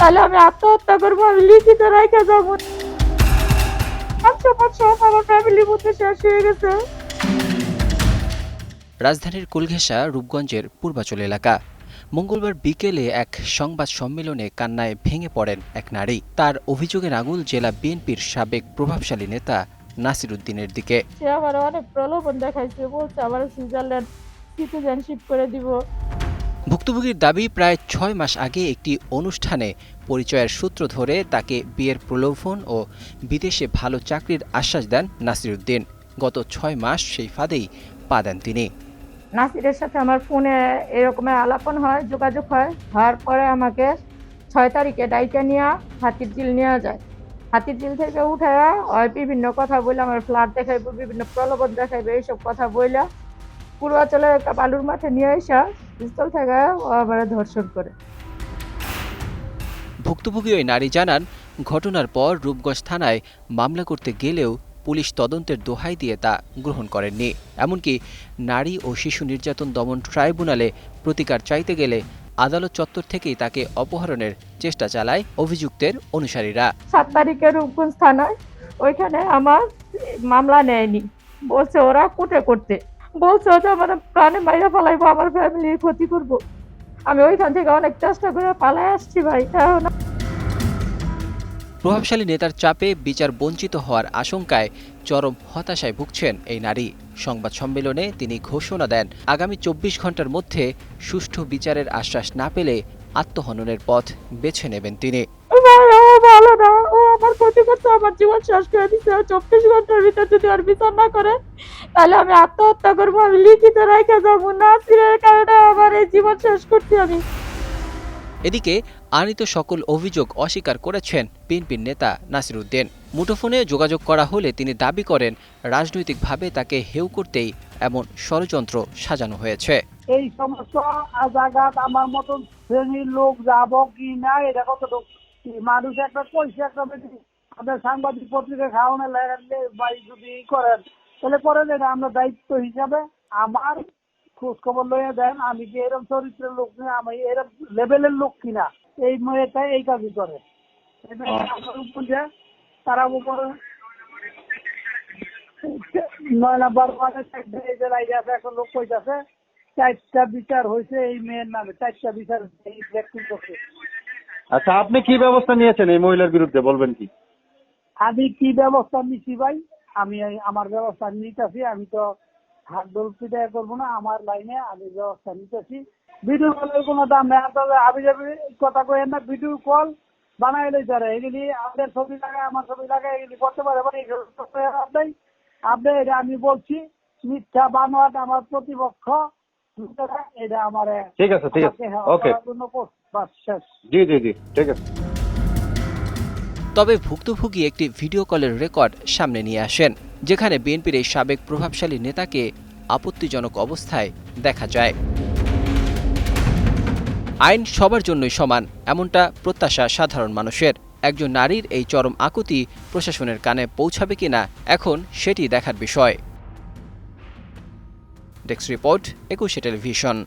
তাহলে আমি আত্মহত্যা করবো, আমি লিখিত রেখে যাবো। সব আমার ফ্যামিলির মধ্যে শেষ হয়ে গেছে। রাজধানীর কুলঘেঁষা রূপগঞ্জের পূর্বাচল এলাকা। মঙ্গলবার বিকেলে এক সংবাদ সম্মেলনে কান্নায় ভেঙে পড়েন এক নারী। তার অভিযোগের আঙুল জেলা বিএনপির সাবেক প্রভাবশালী নেতা নাসির উদ্দিনের দিকে। সে আমার অনেক প্রলোভন দেখাইছে, বলছে আমার সুইজারল্যান্ড সিটিজেনশিপ করে দিব। ভুক্তভোগীর দাবি, প্রায় ৬ মাস আগে একটি অনুষ্ঠানে পরিচয়ের সূত্র ধরে তাকে বিয়ের প্রলোভন ও বিদেশে ভালো চাকরির আশ্বাস দেন নাসির উদ্দিন। গত ৬ মাস সেই ফাঁদেই পা দেন তিনি। নাসিরের সাথে আমার ফোনে এরকমের আলাপন হয়, যোগাযোগ হয়। হওয়ার পরে আমাকে ৬ তারিখে ডাইকা নিয়ে হাতির ঝিল নেওয়া যায়। হাতির ঝিল থেকে উঠে বিভিন্ন কথা বলে আমার ফ্ল্যাট দেখাইবো, বিভিন্ন প্রলোভন দেখাইবে, এইসব কথা বইলা পূর্বাচলের একটা বালুর মাঠে নিয়ে আসা পিস্তল থেকে ও আমার ধর্ষণ করে। ভুক্তভোগী ওই নারী জানান, ঘটনার পর রূপগঞ্জ থানায় মামলা করতে গেলেও পুলিশ তদন্তের দোহাই দিয়ে তা গ্রহণ করেননি। এমনকি নারী ও শিশু নির্যাতন দমন ট্রাইব্যুনালে প্রতিকার চাইতে গেলে আদালত চত্বর থেকেই তাকে অপহরণের চেষ্টা চালায় অভিযুক্তের অনুসারীরা। ৭ তারিখে রূপগঞ্জ থানায় ওইখানে আমার মামলা নেয়নি, বলছে ওরা কোর্টে করতে, বলছে যে আমার প্রাণে মাইরা পালাইবো, আমার ফ্যামিলির ক্ষতি করবো। আমি ওইখান থেকে অনেক চেষ্টা করে পালাই আসছি ভাই। এখন প্রভাবশালী নেতার চাপে বিচার বঞ্চিত হওয়ার আশঙ্কায় চরম হতাশায় ভুগছেন এই নারী। সংবাদ সম্মেলনে তিনি ঘোষণা দেন, আগামী ২৪ ঘন্টার মধ্যে সুষ্ঠু বিচারের আশ্বাস না পেলে আত্মহননের পথ বেছে নেবেন তিনি। ভাই ও ভালো না, ও আমার ক্ষতি করছে, আমার জীবন শেষ করে দিচ্ছে। ২৪ ঘন্টার ভিতর যদি আর বিচার না করে তাহলে আমি আত্মহত্যা করবো, আমি লিখিত রেখে যাবো। নাসিরের কারণে আমার এই জীবন শেষ করছি আমি। এদিকে আনিত সকল অভিযোগ অস্বীকার করেছেন বিএনপির নেতা নাসির উদ্দিন। মুঠোফোনে যোগাযোগ করা হলে তিনি দাবি করেন, রাজনৈতিকভাবে তাকে হেয় করতেই এমন ষড়যন্ত্র সাজানো হয়েছে। এই সমস্ত জায়গাত আমার মতন শ্রেণীর লোক যাব কি না এটা কতটুকু মানুষ একটা কইছে একটা আপনার সাংবাদিক পত্রিকা খাওয়ানো লাগলে বা যদি করেন তাহলে করেন, এটা আমরা দায়িত্ব হিসাবে আমার খোঁজ খবর লইয়া দেন। আমি কি এরকম চরিত্রের লোক না, আমি এরকম লেভেলের লোক কিনা এই মেয়েটা এই কাজই করে। আমার উপর যে তারা উপরে ৯ নাম্বার একটা লোক কইতাছে ৪টা বিচার হয়েছে এই মেয়ের নামে, ৪টা বিচার এই ব্যক্তি করছে। আচ্ছা, আপনি কি ব্যবস্থা নিয়েছেন এই মহিলার বিরুদ্ধে, বলবেন কি? আমি কি ব্যবস্থা নিছি ভাই, আমি আমার ব্যবস্থা নিতেছি। আমি তো হাত দোল পিটাই করবো না, আমার লাইনে আমি ব্যবস্থা নিতেছি। ভিডিও কলের কোনো দাম নেই, আপনাদের আবি যাবি কথা কইেন না। ভিডিও কল বানাইলে যারা এগুলি আমাদের ছবি লাগায়, আমার ছবি লাগায় এগুলি করতে পারে। আপনি আপনি এটা আমি বলছি মিথ্যা বানোয়াট আমার প্রতিপক্ষ, এটা আমার ঠিক আছে, ঠিক আছে, ওকে, জি জি জি, ঠিক আছে। তবে ভুক্তভোগী একটি ভিডিও কলের রেকর্ড সামনে নিয়ে আসেন, যেখানে বিএনপির এই সাবেক প্রভাবশালী নেতাকে আপত্তিজনক অবস্থায় দেখা যায়। আইন সবার জন্যই সমান, এমনটা প্রত্যাশা সাধারণ মানুষের। একজন নারীর এই চরম আকুতি প্রশাসনের কানে পৌঁছাবে কিনা এখন সেটি দেখার বিষয়। Desk report, ২১ television.